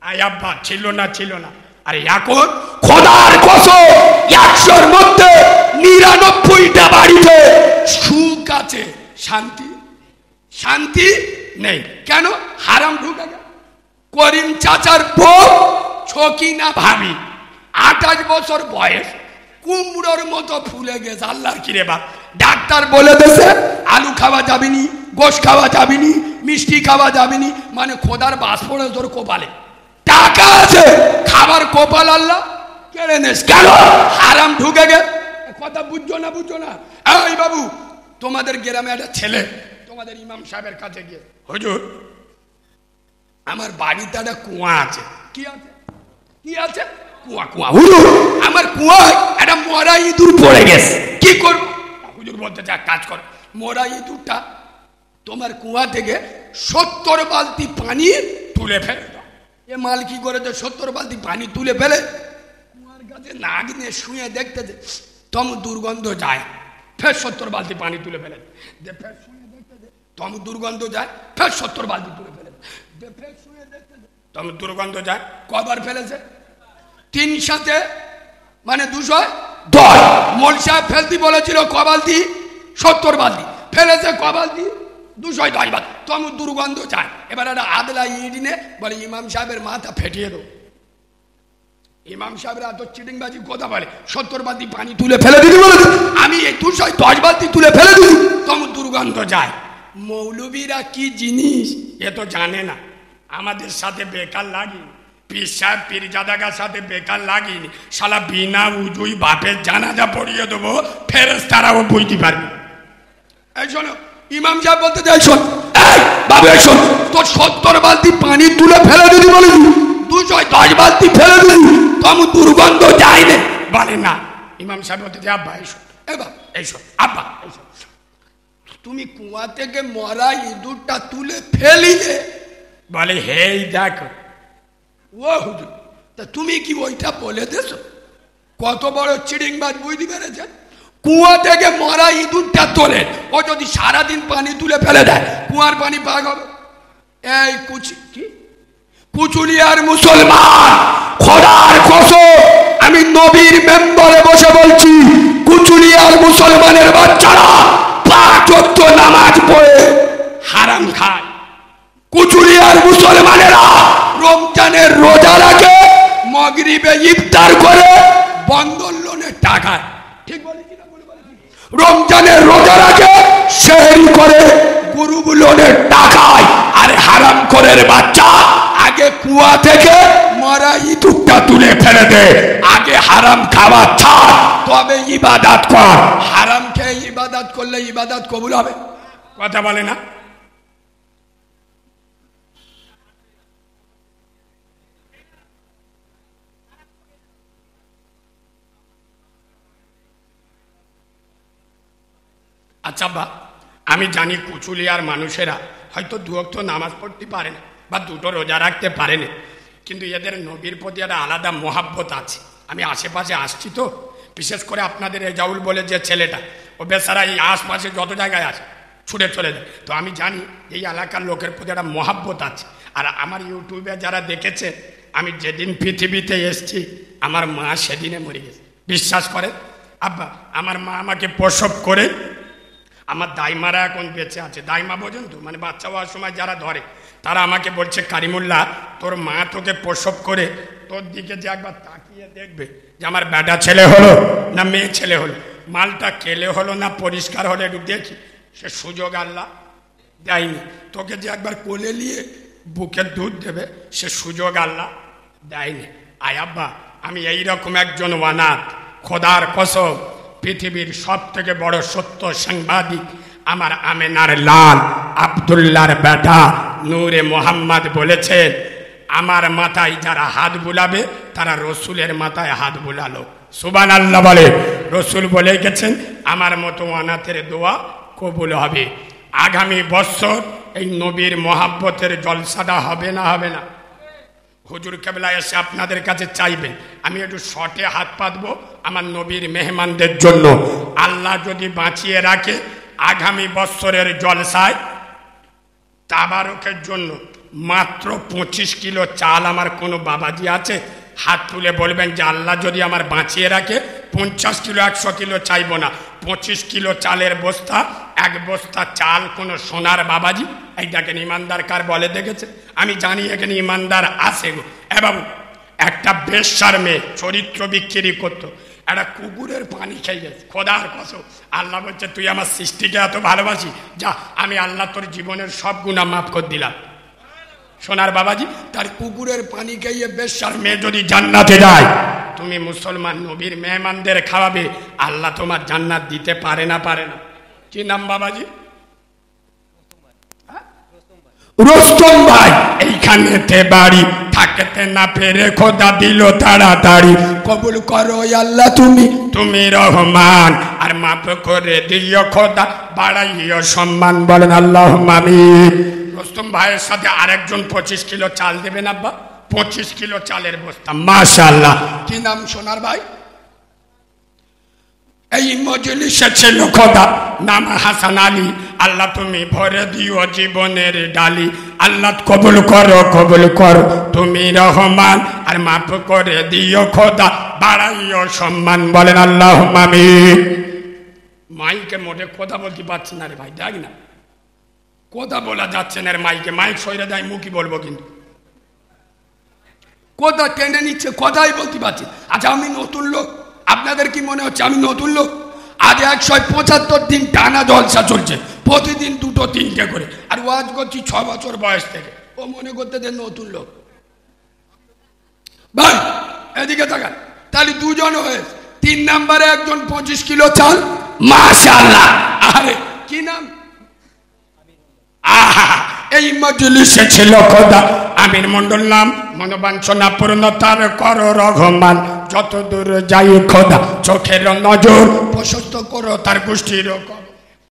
আয়াব্বা ছিল না, ছিল না। আর এখন খোদার কসম 100-র মধ্যে 99টা বাড়িতে সুখ আছে, শান্তি শান্তি নেই। কেন? হারাম ঢুকে গেছে। করিম চাচার বউ ছকিনা ভাবি 28 বছর বয়স, কুমড়োর মতো ফুলে গেছে। আল্লাহর কিরে বাপ, ডাক্তার বলে দেছে আলু খাওয়া যাবেনি, গোশ খাওয়া যাবেনি, মিষ্টি খাওয়া যাবেনি। মানে খোদার বাস পড়ে তোর কপালে, টাকা আছে, খাবার কপাল আল্লাহ কেড়ে নেস। কেন? হারাম ঢুকে গে। কথা বুঝছো না? বুঝছো না? এই বাবু, তোমাদের গ্রামে একটা ছেলে তোমাদের ইমাম সাহেবের কাছে গিয়ে, হুজুর আমার বাড়িতে একটা কুয়া আছে। কি আছে? কি আছে? কুয়া। কুয়া। হুজুর আমার কুয়ায় একটা মরা ইঁদুর পড়ে গেছে, কি করবো? হুজুর বলতে যা কাজ কর, মরা ইঁদুরটা তোমার কুয়া থেকে 70 বালতি পানি তুলে ফেলে দাও। এ মাল কি করেছে? 70 বালতি পানি তুলে ফেলে কুয়ার কাছে নাক নিয়ে শুয়ে দেখতেছে, তম দুর্গন্ধ যায়। ফের 70 বালতি পানি তুলে ফেলে দে, ফের শুয়ে দেখতেছে, তম দুর্গন্ধ যায়। ফের 70 বালতি তুলে ফেলে দে, ফের শুয়ে দেখতেছে, তম দুর্গন্ধ যায়। কবার ফেলেছে? 3 সাথে মানে 210। মোল সাহেব ফেলতি বলেছিল ক বালতি? 70 বালতি। ফেলেছে ক বালতি? 210 বালতি। তম দুর্গন্ধ যায়। এবার একটা আদলা ইট নে বলে ইমাম সাহেবের মাথা ফেটিয়ে দেবো। ইমাম সাহেবরা এত চিটিংবাজি কথা বলে, 70 বালতি পানি তুলে ফেলে দিতে বলে, আমি এই 210 বালতি তুলে ফেলে দিই, তম দুর্গন্ধ যায়। মৌলবীরা কি জিনিস এ তো জানে না। আমাদের সাথে বেকার লাগি, পীর সাহেব পীরজাদাগার সাথে বেকার লাগিনি। শালা বিনা উজুই বাপের জানাজা পড়িয়ে দেবো, ফেরেশতারাও বুঝতে পারবে। এই শোনো, ইমাম সাহেব বলতে চাই, শোন এই বাবু, এই শোন, তোর 70 বালতি পানি তুলে ফেলে দিদি বলেছি, 210 বালতি ফেলে দিদি, তম দুর্গন্ধ যায় না বলে না। ইমাম সাহেব বলতে চাই, আব্বা এই শোন, এবার এই শোন, আব্বা এই শোন, তুমি কুয়া থেকে মরা ইঁদুরটা তুলে ফেলিলে বলে হেই দেখো। ও হুজুর, তা তুমি কি ওইটা বলে দেছো? কত বড় চিড়িংবাজ, বুঝতে পেরেছেন? কুয়া থেকে মরা ইঁদুরটা তোলে, ও যদি সারাদিন পানি তুলে ফেলে দেয় কুয়ার পানি পাক হবে। এই কুচুলিয়ার মুসলমান, খোদার কসম আমি নবীর মেম্বারে বসে বলছি, কুচুলিয়ার মুসলমানের বাচ্চারা 5 ওয়াক্ত নামাজ পড়ে হারাম খায়। কুচুলিয়ার মুসলমানেরা রমজানের রোজা রাখে, মাগরিবে ইফতার করে বন্ধন লোনের টাকায়। ঠিক বলেছি না? রমজানের রোজা রাখে, সেহরি করে গ্রুপ লোনের টাকায়। আরে হারাম খোরের বাচ্চা, আগে কুয়া থেকে মরা ইঁদুরটা তুলে ফেলে দে, আগে হারাম খাওয়া ছাড়, তবে ইবাদত কর। হারাম খেয়ে ইবাদত করলে ইবাদত কবুল হবে? কথা বলে না? আচ্ছা বা, আমি জানি কুচুলিয়ার মানুষেরা হয়তো 2 ওয়াক্ত নামাজ পড়তে পারে না বা 2টো রোজা রাখতে পারে না, কিন্তু এদের নবীর প্রতি একটা আলাদা মহাব্বত আছে। আমি আশেপাশে আসছি তো, বিশেষ করে আপনাদের রেজাউল বলে যে ছেলেটা, ও বেচারা এই আশপাশে যত জায়গায় আছে ছুটে চলে যায়। তো আমি জানি এই এলাকার লোকের প্রতি একটা মহাব্বত আছে। আর আমার ইউটিউবে যারা দেখেছে, আমি যেদিন পৃথিবীতে এসছি আমার মা সেদিনে মরে গেছে। বিশ্বাস করে আব্বা, আমার মা আমাকে প্রসব করে, আমার দাইমারা এখন বেঁচে আছে। দাইমা বোঝেন তো, মানে বাচ্চা হওয়ার সময় যারা ধরে, তারা আমাকে বলছে কারিমুল্লাহ তোর মা তোকে প্রসব করে তোর দিকে যে একবার তাকিয়ে দেখবে যে আমার বেটা ছেলে হলো না মেয়ে ছেলে হলো, মালটা কেলে হলো না পরিষ্কার হলো একটু দেখি, সে সুযোগ আল্লাহ দেয়নি। তোকে যে একবার কোলে নিয়ে বুকের দুধ দেবে সে সুযোগ আল্লাহ দেয়নি। আয় আব্বা, আমি এইরকম একজন অনাথ, খোদার কসম পৃথিবীর সব থেকে বড় সত্য সাংবাদিক আমার আমেনার লাল আব্দুল্লাহর বেটা নূরে মোহাম্মদ বলেছেন, আমার মাথায় যারা হাত বুলাবে তারা রসুলের মাথায় হাত বুলালো। সুবহানাল্লাহ বলে। রসুল বলে গেছেন আমার মতো অনাথের দোয়া কবুল হবে। আগামী বছর এই নবীর মহাব্বতের জলসাটা হবে না হবে না? হুজুর কেবলা এসে আপনাদের কাছে চাইবেন, আমি একটু শর্টে হাত পাতবো আমার নবীর মেহমানদের জন্য। আল্লাহ যদি বাঁচিয়ে রাখে আগামী বছরের জলসায় তাবারকের জন্য মাত্র 25 কিলো চাল আমার কোনো বাবাজি আছে, হাত তুলে বলবেন যে আল্লাহ যদি আমার বাঁচিয়ে রাখে 50 কিলো 100 কিলো চাইবো না, 25 কিলো চালের বস্তা, এক বস্তা চাল কোনো সোনার বাবাজি। এই দেখেন ইমানদার কার বলে দেখেছে? আমি জানি এখানে ইমানদার আছে গো। এ বাবু, একটা বেশ্যার মেয়ে চরিত্র বিক্রি করতো, একটা কুকুরের পানি খেয়ে গেছে। খোদার কসম আল্লাহ বলছে তুই আমার সৃষ্টিকে এত ভালোবাসি, যা আমি আল্লাহ তোর জীবনের সব গুনাহ মাফ করে দিলাম। সোনার বাবাজি, তার কুকুরের পানি খাইয়ে বেশ্যার মেয়ে যদি জান্নাতে যায়, তুমি মুসলমান নবীর মেহমানদের খাওয়াবে, আল্লাহ তোমার জান্নাত দিতে পারে না পারে না? কি নাম বাবাজি? রোস্তম ভাই। এইখানেতে বাড়ি থাকতে না পেরে খোদা দিল তাড়াতাড়ি, কবুল করো আল্লাহ তুমি, তুমি রহমান, আর মাফ করে দিও খোদা, বাড়াইও সম্মান, বলেন আল্লাহুম্মা আমিন। রোস্তম ভাইয়ের সাথে আরেকজন 25 কিলো চাল দেবেন আব্বা, 25 কিলো চালের বস্তা। মাশাআল্লাহ। কি নাম সোনার ভাই? এই মজলিসে ছিল খোদা, নাম হাসান আলী, আল্লাহ তুমি ভরে দিও জীবনের ডালি, আল্লাহ কবুল করো তুমি রহমান, আর মাফ করে দিও খোদা, বাড়াইও সম্মান, বলেন আল্লাহুম্মা আমিন। মাইকে মোটে কথা বলতে পারছি না রে ভাই, দেখ না কথা বলা যাচ্ছে না রে মাইকে, মাইক সইরে দেয় মুখই বলবো কিন্তু কথা টেনে নিচ্ছে, কথাই বলতে পারছি। আচ্ছা আমি নতুন লোক, আপনাদের কি মনে হচ্ছে আমি নতুন লোক? আজ 175 দিন টানা জলসা চলছে, প্রতিদিন 2-3টে করে, আর ওয়াজ করছি 6 বছর বয়স থেকে। ও মনে করতে দেন নতুন লোক। ভাই এদিকে তাকান, তাহলে দুজন হয়ে 3 নম্বরে একজন 25 কিলো চাল। মাশাআল্লাহ। আরে কি নাম? এই মজলিসে ছিল খোদা আমির মন্ডল, নাম মনোবাঞ্ছনা পূর্ণতার করো রহমান, যত দূর যাই খোদা চোখের নজর প্রশস্ত করো তার গোষ্ঠীর।